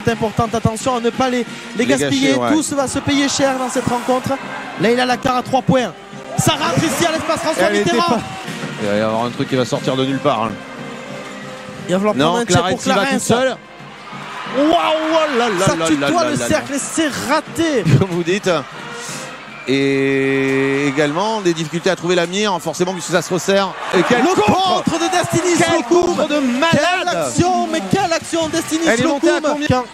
C'est important, attention à ne pas les gaspiller. Ouais. Tous va se payer cher dans cette rencontre. Leïla Lacan à 3 points. Ça rentre ici à l'espace François Mitterrand. Il va y avoir un truc qui va sortir de nulle part. Hein. Il va falloir prendre un tir pour Clarence. Va toute seule. Waouh, ça tutoie le cercle et c'est raté. Comme vous dites. Et également des difficultés à trouver la mire, forcément puisque ça se resserre. Et quel contre de Destiny Slocum. Quel contre de malade. Quelle action, mais quelle action Destiny Elle est montée à combien?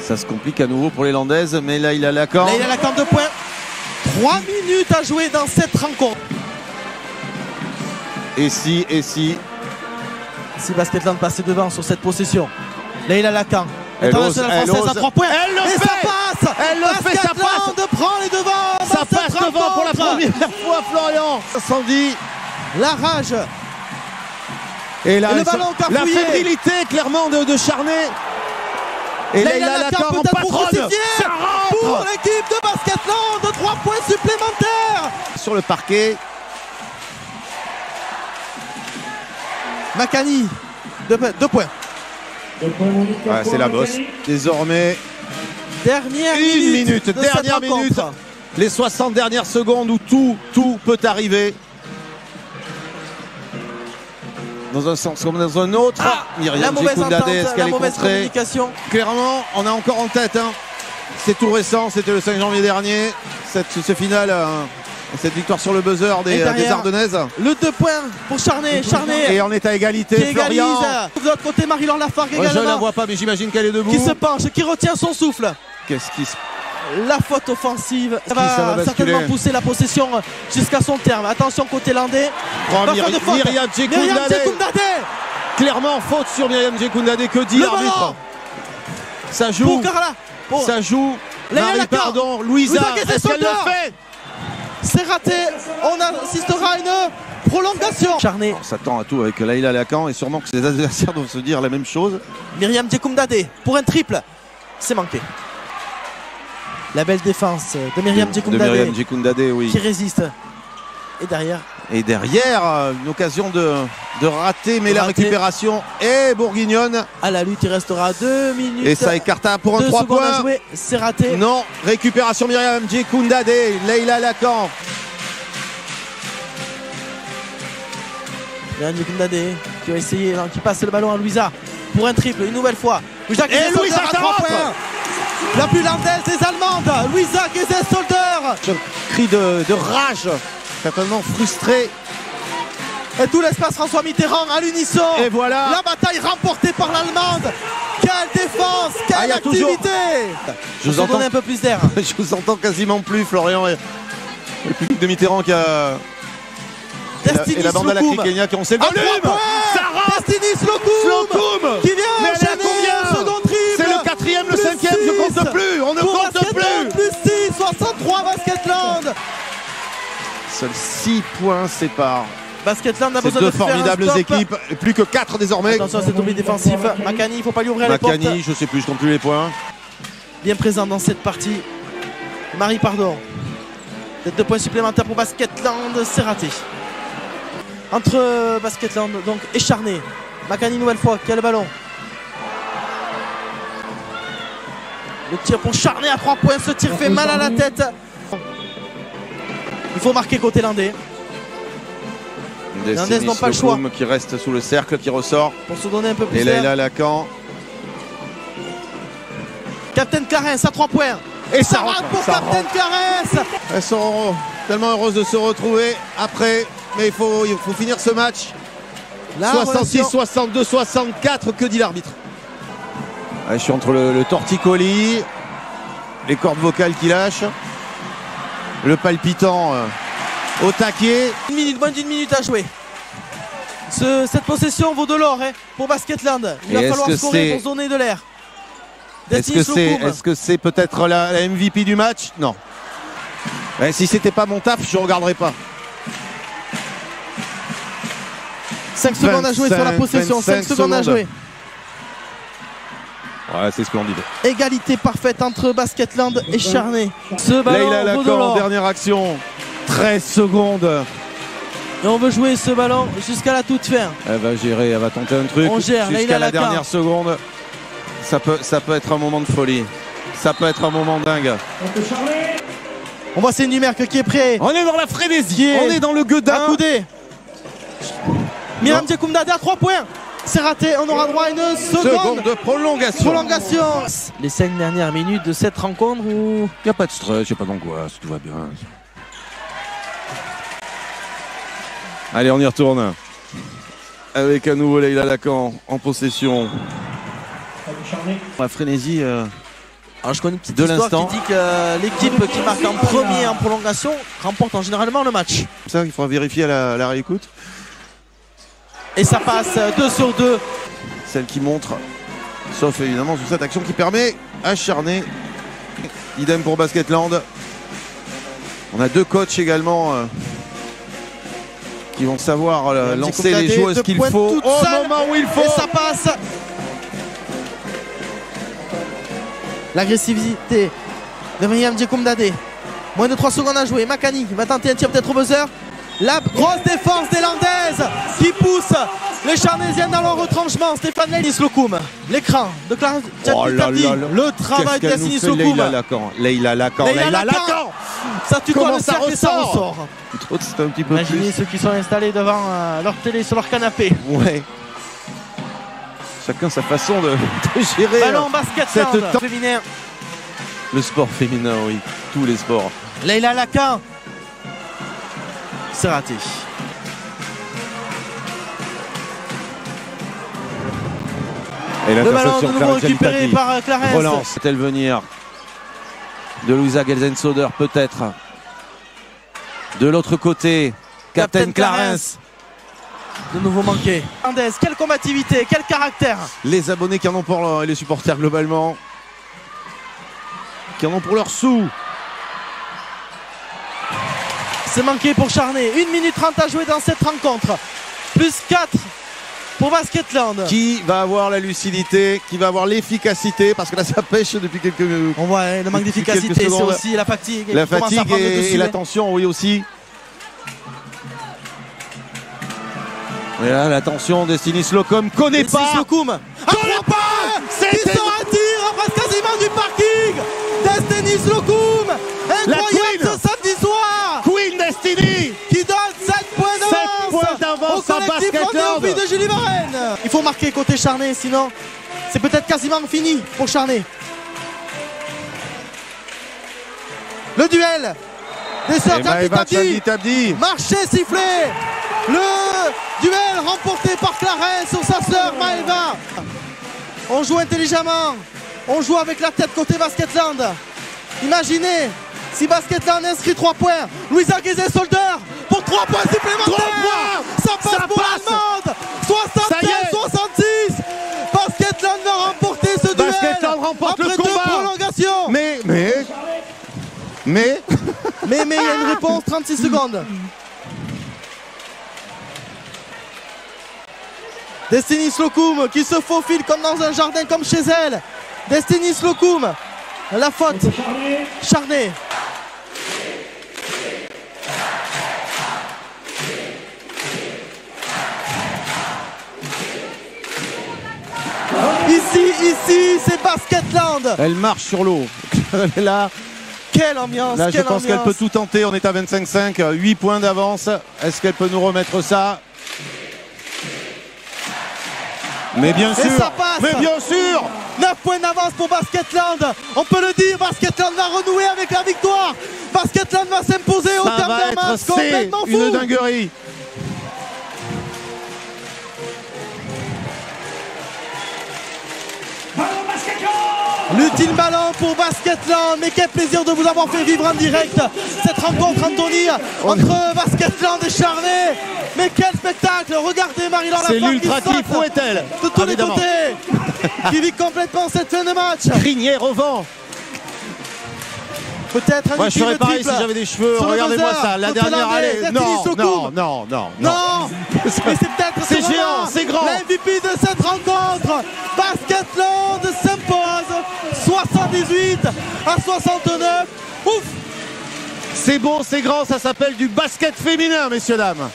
Ça se complique à nouveau pour les Landaises, mais là il a Lacan. Là il a Lacan 2 points. 3 minutes à jouer dans cette rencontre. Et si Basketland passait devant sur cette possession. Là il a Lacan. Internationale française à 3 points. Elle le fait. Ça passe. Elle le fait, ça passe. Prend les devants. Ça passe devant pour la première fois, Florian. Sandy. La rage. Et là, le ballon la fébrilité clairement de Charnay. Et là, il a Lacan en patronne. Ça rentre pour l'équipe de Basketland. 3 points supplémentaires. Sur le parquet. Makani. 2 points. Ouais, c'est la bosse. Désormais, dernière minute. Les 60 dernières secondes où tout peut arriver. Dans un sens comme dans un autre. Myriam Djekoundadé, est-ce qu'elle est contrée? Clairement, on a encore en tête. Hein. C'est tout récent, c'était le 5 janvier dernier. Ce final. Cette victoire sur le buzzer des Ardennaises. Le 2 points pour Charnay. Et on est à égalité. Qui égalise. De l'autre côté, Marie-Laure Lafargue également. Je ne la vois pas, mais j'imagine qu'elle est debout. Qui se penche, qui retient son souffle. Qu'est-ce qui se... La faute offensive. Ça va certainement pousser la possession jusqu'à son terme. Attention côté landais. Myriam Djekoundadé. Clairement, faute sur Myriam Djekoundadé. Que dit l'arbitre? Ça joue. Pour Carla. Ça joue. Marie, pardon. Louisa, est-ce qu'elle le fait? C'est raté, on assistera à une prolongation. Charnay. On s'attend à tout avec Leïla Lacan et sûrement que ses adversaires doivent se dire la même chose. Myriam Djekoundadé pour un triple, c'est manqué. La belle défense de Myriam Djekoundadé, oui. Qui résiste. Et derrière, une occasion de rater, mais la récupération est bourguignonne. À la lutte, il restera 2 minutes. Et ça écarte pour un 3 points. C'est raté. Non, récupération Myriam Djekoundadé, Leïla Lacan. Myriam Djekoundadé qui va essayer, qui passe le ballon à Louisa pour un triple, une nouvelle fois. Louisa à 3 points. La plus landaise des Allemandes, Louisa Geisel-Solder. Cri de rage. Certainement frustré. Et tout l'espace François Mitterrand à l'unisson. Et voilà. La bataille remportée par l'Allemande. Quelle défense, quelle activité. Je vous entends un peu plus d'air. Je vous entends quasiment plus, Florian. Et le public de Mitterrand qui a... Et la bande à la Kenya qui ont le volume. Ça rentre. Destiny Slocum qui vient enchaîner un second triple. C'est le 4e, le 5e, je compte plus. On ne compte plus. Plus 6, 63 Basketland. Seuls 6 points séparent. Basketland a besoin de deux formidables équipes, plus que 4 désormais. Attention à cet oubli défensif. Makani, il ne faut pas lui ouvrir les portes. Makani, je sais plus, je compte plus les points. Bien présent dans cette partie. Marie, pardon. Peut-être 2 points supplémentaires pour Basketland, c'est raté. Entre Basketland donc, et Charnay. Makani, nouvelle fois, qui a le ballon. Le tir pour Charnay à 3 points. Ce tir fait mal à la tête. Il faut marquer côté landais. Les Landaises n'ont pas le choix. Qui reste sous le cercle, qui ressort. Pour se donner un peu plus d'air. Et Leïla Lacan. Captain Clarence à 3 points. Et ça rentre pour Captain Clarence. Elles sont tellement heureuses de se retrouver après. Mais il faut finir ce match. 66, 62, 64. Que dit l'arbitre? Je suis entre le torticolis, les cordes vocales qui lâchent, le palpitant au taquet. Moins d'une minute à jouer. Cette possession vaut de l'or pour Basketland. Il va falloir scorer pour se donner de l'air. Est-ce que c'est peut-être la MVP du match? Non. Si c'était pas mon taf, je ne regarderais pas. 5 secondes à jouer sur la possession. 5 secondes à jouer. Ouais, c'est splendide. Égalité parfaite entre Basketland et Charnay. Ce ballon Leïla Lacan, dernière action. 13 secondes. Et on veut jouer ce ballon jusqu'à la toute fin. Elle va gérer, elle va tenter un truc. On gère, jusqu'à la dernière seconde. Ça peut être un moment de folie. Ça peut être un moment dingue. On voit Cindy Merck qui est prêt. On est dans la frénésie. On est dans le gueudin. Accoudé. Myriam Djekoumdadé à 3 points. C'est raté, on aura droit à une seconde de prolongation. Les 5 dernières minutes de cette rencontre où il n'y a pas de stress, il n'y a pas d'angoisse, tout va bien. Allez, on y retourne. Avec à nouveau Leïla Lacan en possession. La frénésie alors je connais une petite histoire qui dit que l'équipe qui marque en premier en prolongation remporte généralement le match. Ça, il faudra vérifier à la réécoute. Et ça passe 2 sur 2. Celle qui montre, sauf évidemment sur cette action qui permet à Charnay. Idem pour Basketland. On a 2 coachs également qui vont savoir lancer les joueuses qu'il faut au moment où il faut. Et ça passe. L'agressivité de Myriam Djekoumdadé. Moins de 3 secondes à jouer. Makani va tenter un tir peut-être au buzzer. La grosse défense des Landaises qui pousse les Charnaisiennes dans leur retranchement. Stéphane Leïla-Lacan. L'écran de Clara Tchapitadi. Le travail de Destiny Slocum. Leïla Lacan. Ça tutoie le cercle et ça ressort. C'est un petit peu imaginez ceux qui sont installés devant leur télé sur leur canapé. Ouais. Chacun sa façon de gérer ballon basket féminin. Le sport féminin, oui. Tous les sports. Leïla Lacan. C'est raté. Et le ballon de nouveau récupéré par Clarence. Relance, peut-elle venir de Louisa Gelsensoder peut-être. De l'autre côté, Captain Clarence. De nouveau manqué. Landais, quelle combativité, quel caractère. Les abonnés qui en ont pour et les supporters globalement qui en ont pour leurs sous. C'est manqué pour Charnay. 1 minute 30 à jouer dans cette rencontre. Plus 4 pour Basketland. Qui va avoir la lucidité, qui va avoir l'efficacité, parce que là ça pêche depuis quelques minutes. On voit le manque d'efficacité, c'est aussi la fatigue. La fatigue et la tension, oui aussi. Et là, la tension, Destiny Slocum connaît pas. Slocum connaît pas. Qui sera un tir en face quasiment du parking. Destiny Slocum. Incroyable ce samedi soir. Queen Destiny qui donne 7 points d'avance au collectif de Julie Varenne. Il faut marquer côté Charnay, sinon c'est peut-être quasiment fini pour Charnay. Le duel des sœurs Tchapitadi. Marché sifflé. Le duel remporté par Clarence sur sa sœur Maëva. On joue intelligemment. On joue avec la tête côté Basketland. Imaginez si Basketland inscrit 3 points. Louisa Gelsensoder pour 3 points supplémentaires. Ça passe pour l'Allemande. 76-66. Basketland va remporter ce duel. Basketland remporte après le combat. 2 prolongations. Mais il y a une réponse, 36 secondes. Destiny Slocum qui se faufile comme dans un jardin, comme chez elle. Destiny Slocum. La faute. Charnay. Ici, c'est Basketland. Elle marche sur l'eau. Elle est là. Quelle ambiance. Là, je pense qu'elle peut tout tenter. On est à 25-5, 8 points d'avance. Est-ce qu'elle peut nous remettre ça? Mais bien sûr. Et ça passe. Mais bien sûr. 9 points d'avance pour Basketland. On peut le dire, Basketland va renouer avec la victoire. Basketland va s'imposer au terme d'un match complètement fou. Une dinguerie. L'utile ballon pour Basketland. Mais quel plaisir de vous avoir fait vivre en direct cette rencontre, Anthony, entre Basketland et Charnay. Mais quel spectacle. Regardez Marie-Laure Lafont. C'est l'ultra qui fouette-elle de tous les côtés. Qui vit complètement cette fin de match. Crinière au vent. Peut-être un moi je ferais pareil si j'avais des cheveux. Regardez-moi ça, la dernière allée. Non. Mais c'est peut-être c'est géant, c'est grand. L'MVP de cette rencontre. Basketland s'impose 78 à 69. Ouf. C'est beau, c'est grand, ça s'appelle du basket féminin, messieurs dames.